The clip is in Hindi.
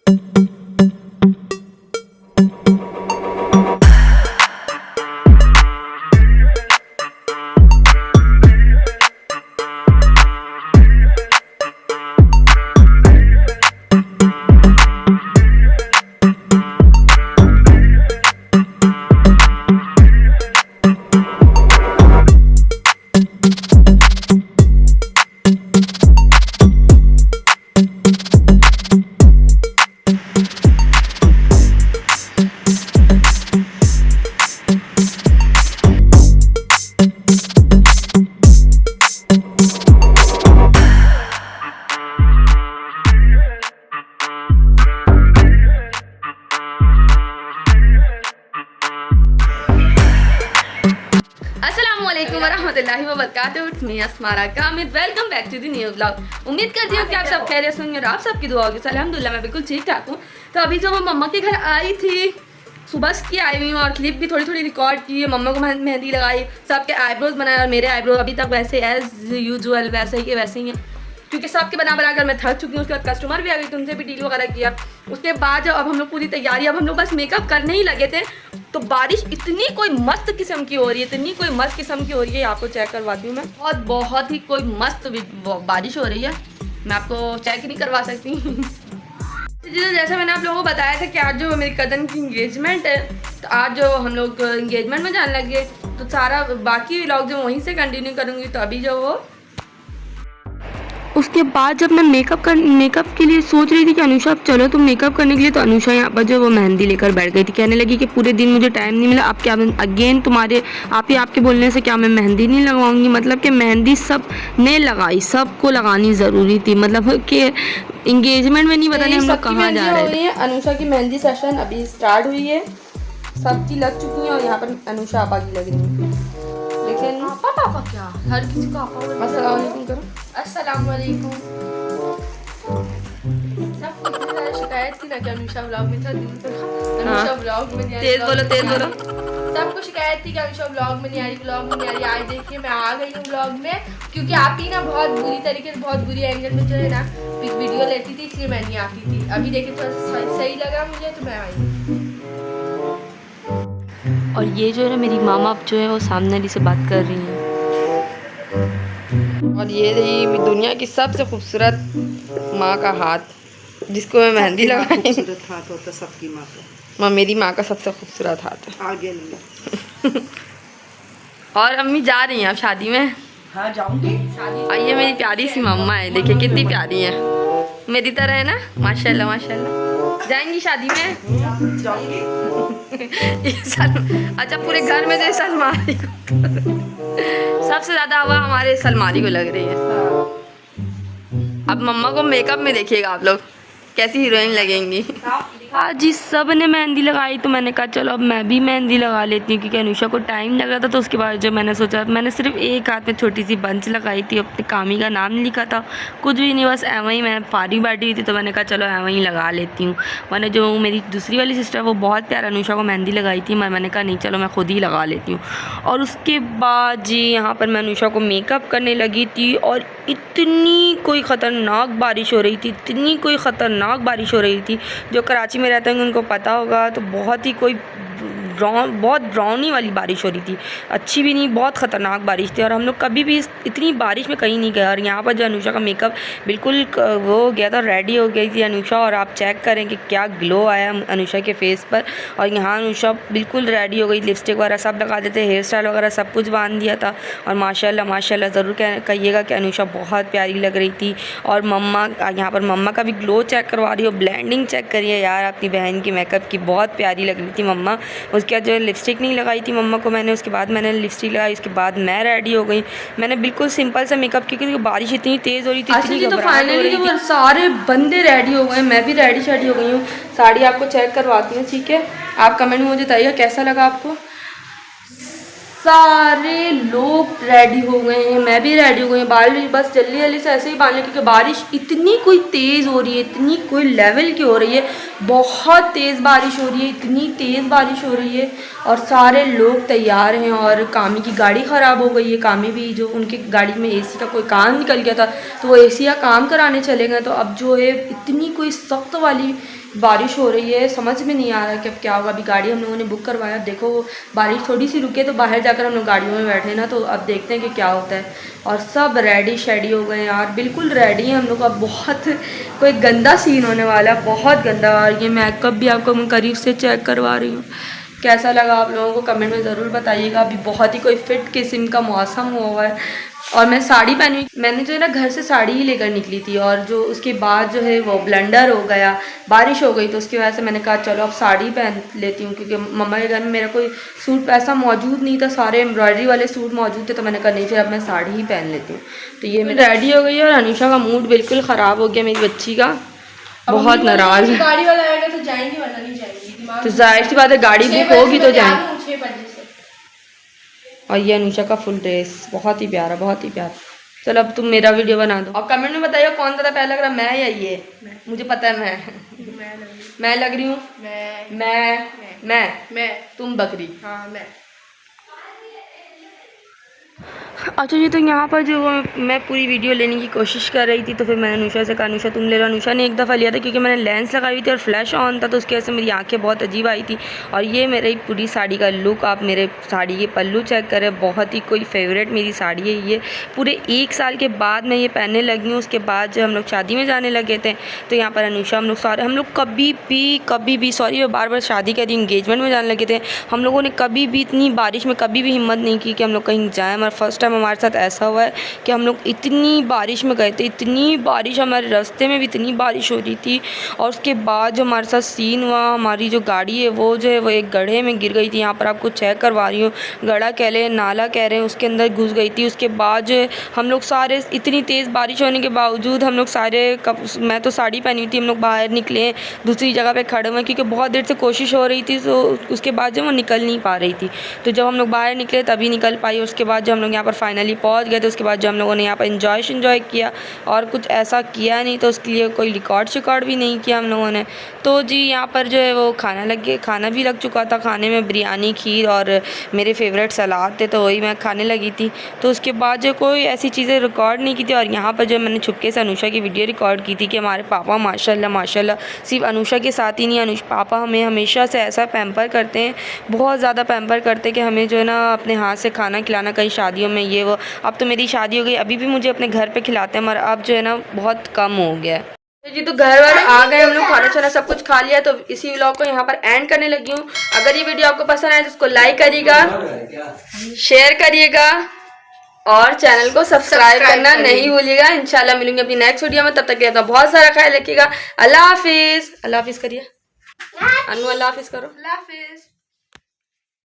अस्सलामुअलैकुम वरहमतुल्लाहि वबरकातुहू। It's me Asmara Kamid. Welcome back to the new blog. उम्मीद करती हूँ कि आप सब खैरियत से होंगे और आप सबकी दुआ होगी। अल्हम्दुलिल्लाह मैं बिल्कुल ठीक ठाक हूँ। तो अभी जो मैं मम्मा के घर आई थी, सुबह की आई हुई हूँ और क्लिप भी थोड़ी थोड़ी रिकॉर्ड की है। मम्मा को मेहंदी लगाई, सबके आईब्रोज बनाए और मेरे आईब्रो अभी तक वैसे एज यूजुअल वैसे ही हैं, क्योंकि सबके बना कर मैं थक चुकी हूँ। उसके बाद कस्टमर भी आ गई तो उनसे भी डील वगैरह किया। उसके बाद अब हम लोग पूरी तैयारी, अब हम लोग बस मेकअप करने ही लगे थे तो बारिश इतनी कोई मस्त किस्म की हो रही है, इतनी कोई मस्त किस्म की हो रही है। आपको चेक करवाती हूँ मैं, बहुत ही कोई मस्त बारिश हो रही है। मैं आपको चेक नहीं करवा सकती। जैसे मैंने आप लोगों को बताया था कि आज जो मेरी कज़न की इंगेजमेंट है, तो आज जो हम लोग इंगेजमेंट में जाने लगे तो सारा बाकी व्लॉग जो वहीं से कंटिन्यू करूँगी। तो अभी जो वो उसके बाद जब मैं मेकअप के लिए सोच रही थी कि अनुषा अब चलो तुम मेकअप करने के लिए, तो अनुषा यहाँ पर जो वो मेहंदी लेकर बैठ गई थी। कहने लगी कि पूरे दिन मुझे टाइम नहीं मिला, अब क्या अगेन आपके बोलने से क्या मैं मेहंदी नहीं लगाऊंगी। मतलब कि मेहंदी सब ने लगाई, सबको लगानी ज़रूरी थी। मतलब कि इंगेजमेंट में नहीं पता नहीं हम लोग कहाँ जा रहे हैं। अनुषा की मेहंदी सेशन अभी स्टार्ट हुई है, सबकी लग चुकी है और यहाँ पर अनुषा आपा की लग रही है। लेकिन पापा क्या हर किसी को आपा। अस्सलाम वालेकुम करो। अस्सलाम वालेकुम। सबको इतनी ज़्यादा शिकायत थी ना कि अनुषा व्लॉग में था, दिन पर अनुषा व्लॉग में नहीं आ रही। तेज बोलो। सबको शिकायत थी कि अनुषा व्लॉग में नहीं आ रही, आज देखिए मैं आ गई हूँ व्लॉग में, क्योंकि आप ही ना बहुत बुरी तरीके से, बहुत बुरी एंगल में जो है ना वीडियो लेती थी, इसलिए मैं नहीं आती थी। अभी देखिए थोड़ा सा सही लगा मुझे तो मैं आई। और ये जो है ना मेरी मामा अब जो है वो सामने वाली से बात कर रही हैं। और ये रही दुनिया की सबसे खूबसूरत माँ का हाथ, जिसको मैं मेहंदी लगाई। खूबसूरत हाथ होता सबकी माँ का। मेरी माँ का सबसे खूबसूरत हाथ है। आगे नहीं। और अम्मी जा रही हैं अब शादी में। हाँ जाऊंगी। और ये मेरी प्यारी सी मम्मा है, देखिए कितनी प्यारी है, मेरी तरह है ना, माशाल्लाह माशाल्लाह। जाएंगी शादी में? जाऊंगी। अच्छा पूरे घर में जो सलमारी को सबसे ज़्यादा हवा हमारे सलमारी को लग रही है। अब मम्मा को मेकअप में देखिएगा आप लोग कैसी हीरोइन लगेंगी। आज जी सब ने मेहंदी लगाई तो मैंने कहा चलो अब मैं भी मेहंदी लगा लेती हूँ, क्योंकि अनुषा को टाइम लग रहा था। तो उसके बाद जो मैंने सोचा, मैंने सिर्फ एक हाथ में छोटी सी बंच लगाई थी, अपने कामी का नाम लिखा था, कुछ भी नहीं, बस एवं ही मैं फारी बैठी हुई थी तो मैंने कहा चलो एवं ही लगा लेती हूँ। मैंने जो मेरी दूसरी वाली सिस्टर वो बहुत प्यार अनुषा को मेहंदी लगाई थी, मैंने कहा नहीं चलो मैं खुद ही लगा लेती हूँ। और उसके बाद जी यहाँ पर मैं अनुषा को मेकअप करने लगी थी और इतनी कोई ख़तरनाक बारिश हो रही थी, इतनी कोई ख़तरनाक बारिश हो रही थी। जो कराची में रहते हैं उनको पता होगा, तो बहुत ही कोई बहुत ड्राउनी वाली बारिश हो रही थी, अच्छी भी नहीं, बहुत ख़तरनाक बारिश थी। और हम लोग कभी भी इतनी बारिश में कहीं नहीं गए। और यहाँ पर जो अनुषा का मेकअप बिल्कुल वो हो गया था, रेडी हो गई थी अनुषा, और आप चेक करें कि क्या ग्लो आया अनुषा के फेस पर। और यहाँ अनुषा बिल्कुल रेडी हो गई, लिपस्टिक वगैरह सब लगा देते, हेयर स्टाइल वगैरह सब कुछ बांध दिया था। और माशाल्लाह माशाल्लाह ज़रूर कहिएगा कि अनुषा बहुत प्यारी लग रही थी। और मम्मा यहाँ पर मम्मा का भी ग्लो चेक करवा रही हो, ब्लेंडिंग चेक करिए यार अपनी बहन की मेकअप की, बहुत प्यारी लग रही थी मम्मा। उसके बाद जो लिपस्टिक नहीं लगाई थी मम्मा को मैंने, उसके बाद मैंने लिपस्टिक लगाई, उसके बाद मैं रेडी हो गई। मैंने बिल्कुल सिंपल सा मेकअप किया क्योंकि बारिश इतनी तेज़ हो रही थी, इतनी तो फाइनली जब सारे बंदे रेडी हो गए, मैं भी रेडी हो गई हूँ। साड़ी आपको चेक करवाती हूँ, ठीक है? आप कमेंट में मुझे बताइएगा कैसा लगा आपको। सारे लोग रेडी हो गए हैं, मैं भी रेडी हो गई हूँ। बाल बस जल्दी जल्दी से ऐसे ही बांध लें क्योंकि बारिश इतनी कोई तेज़ हो रही है, इतनी कोई लेवल की हो रही है, बहुत तेज़ बारिश हो रही है, इतनी तेज़ बारिश हो रही है। और सारे लोग तैयार हैं। और कामी की गाड़ी ख़राब हो गई है, कामी भी जो उनकी गाड़ी में एसी का कोई काम निकल गया था तो वो एसी का काम कराने चले गए। तो अब जो है इतनी कोई सख्त वाली बारिश हो रही है, समझ में नहीं आ रहा कि अब क्या होगा। अभी गाड़ी हम लोगों ने बुक करवाया, देखो बारिश थोड़ी सी रुके तो बाहर जाकर हम लोग गाड़ियों में बैठे ना, तो अब देखते हैं कि क्या होता है। और सब रेडी शेडी हो गए यार, बिल्कुल रेडी हैं हम लोग। अब बहुत कोई गंदा सीन होने वाला है, बहुत गंदा। और ये मेकअप भी आपको मैं करीब से चेक करवा रही हूँ, कैसा लगा आप लोगों को कमेंट में ज़रूर बताइएगा। अभी बहुत ही कोई फिट किस्म का मौसम हुआ है। और मैं साड़ी पहनी, मैंने जो है ना घर से साड़ी ही लेकर निकली थी, और जो उसके बाद जो है वो ब्लंडर हो गया, बारिश हो गई, तो उसकी वजह से मैंने कहा चलो अब साड़ी पहन लेती हूँ, क्योंकि मम्मा के घर में मेरा कोई सूट ऐसा मौजूद नहीं था, सारे एम्ब्रॉयडरी वाले सूट मौजूद थे, तो मैंने कहा नहीं फिर अब मैं साड़ी ही पहन लेती हूँ। तो ये मैं रेडी हो गई है, और अनुषा का मूड बिल्कुल ख़राब हो गया, मेरी बच्ची का बहुत नाराज़ है। गाड़ी वाला आएगा तो जाएंगे वरना नहीं जाएंगे। तो जाहिर सी बात है गाड़ी बुक होगी तो जाएंगे। और ये अनुषा का फुल ड्रेस बहुत ही प्यारा, बहुत ही प्यारा। चलो अब तुम मेरा वीडियो बना दो और कमेंट में बताइए कौन ज़्यादा प्यारा लग रहा है, मैं या ये? मुझे पता है मैं लग रही हूँ। मैं तुम बकरी। हाँ मैं। अच्छा जी, तो यहाँ पर जो मैं पूरी वीडियो लेने की कोशिश कर रही थी, तो फिर मैंने अनुषा से कहा अनुषा तुम ले लो। अनुषा ने एक दफ़ा लिया था क्योंकि मैंने लेंस लगाई हुई थी और फ्लैश ऑन था, तो उसकी वजह से मेरी आंखें बहुत अजीब आई थी। और ये मेरी पूरी साड़ी का लुक, आप मेरे साड़ी के पल्लू चेक करें, बहुत ही कोई फेवरेट मेरी साड़ी है ये। पूरे 1 साल के बाद मैं ये पहनने लगी हूँ। उसके बाद जब हम लोग शादी में जाने लगे थे, तो यहाँ पर अनुषा हम लोग कभी भी सॉरी मैं बार शादी कह रही, इंगेजमेंट में जाने लगे थे, हम लोगों ने कभी भी इतनी बारिश में कभी भी हिम्मत नहीं की कि हम लोग कहीं जाएँ। हमारा फर्स्ट टाइम हमारे साथ ऐसा हुआ है कि हम लोग इतनी बारिश में गए थे, इतनी बारिश, हमारे रास्ते में भी इतनी बारिश हो रही थी। और उसके बाद जो हमारे साथ सीन हुआ, हमारी जो गाड़ी है वो जो है वो एक गड्ढे में गिर गई थी। यहाँ पर आपको चेक करवा रही हूँ, गड्ढा कह रहे हैं, नाला कह रहे हैं, उसके अंदर घुस गई थी। उसके बाद जो है हम लोग सारे, इतनी तेज़ बारिश होने के बावजूद हम लोग सारे मैं तो साड़ी पहनी हुई थी, हम लोग बाहर निकले, दूसरी जगह पर खड़े हुए क्योंकि बहुत देर से कोशिश हो रही थी, तो उसके बाद जो वो निकल नहीं पा रही थी। तो जब हम लोग बाहर निकले तभी निकल पाई। उसके बाद जो हम लोग यहाँ पर फाइनली पहुँच गए, तो उसके बाद जो हम लोगों ने यहाँ पर इंजॉय किया और कुछ ऐसा किया नहीं, तो उसके लिए कोई रिकॉर्ड भी नहीं किया हम लोगों ने। तो जी यहाँ पर जो है वो खाना भी लग चुका था। खाने में बिरयानी, खीर और मेरे फेवरेट सलाद थे, तो वही मैं खाने लगी थी। तो उसके बाद जो कोई ऐसी चीज़ें रिकॉर्ड नहीं की थी। और यहाँ पर जो मैंने छुपके से अनुषा की वीडियो रिकॉर्ड की थी कि हमारे पापा माशाल्लाह सिर्फ अनुषा के साथ ही नहीं, पापा हमें हमेशा से ऐसा पैम्पर करते हैं, बहुत ज़्यादा पैम्पर करते हैं कि हमें जो है ना अपने हाथ से खाना खिलाना, कहीं शादियों में ये वो। अब तो मेरी शादी हो गई, अभी भी मुझे अपने घर पे खिलाते हैं, मगर अब जो है ना बहुत कम हो गया है जी। तो घर वाले आ गए, हम लोग खाना छाना सब कुछ खा लिया, तो इसी व्लॉग को यहाँ पर एंड करने लगी हूँ। अगर ये वीडियो आपको पसंद आए तो उसको लाइक करिएगा, शेयर करिएगा और चैनल को सब्सक्राइब करना नहीं भूलिएगा। इंशाल्लाह मिलूंगी अपनी नेक्स्ट वीडियो में, तब तक के लिए बहुत सारा ख्याल रखिएगा। अल्लाह हाफिज। अल्लाह हाफिज करिए अनु, अल्लाह हाफिज करो। अल्लाह हाफिज।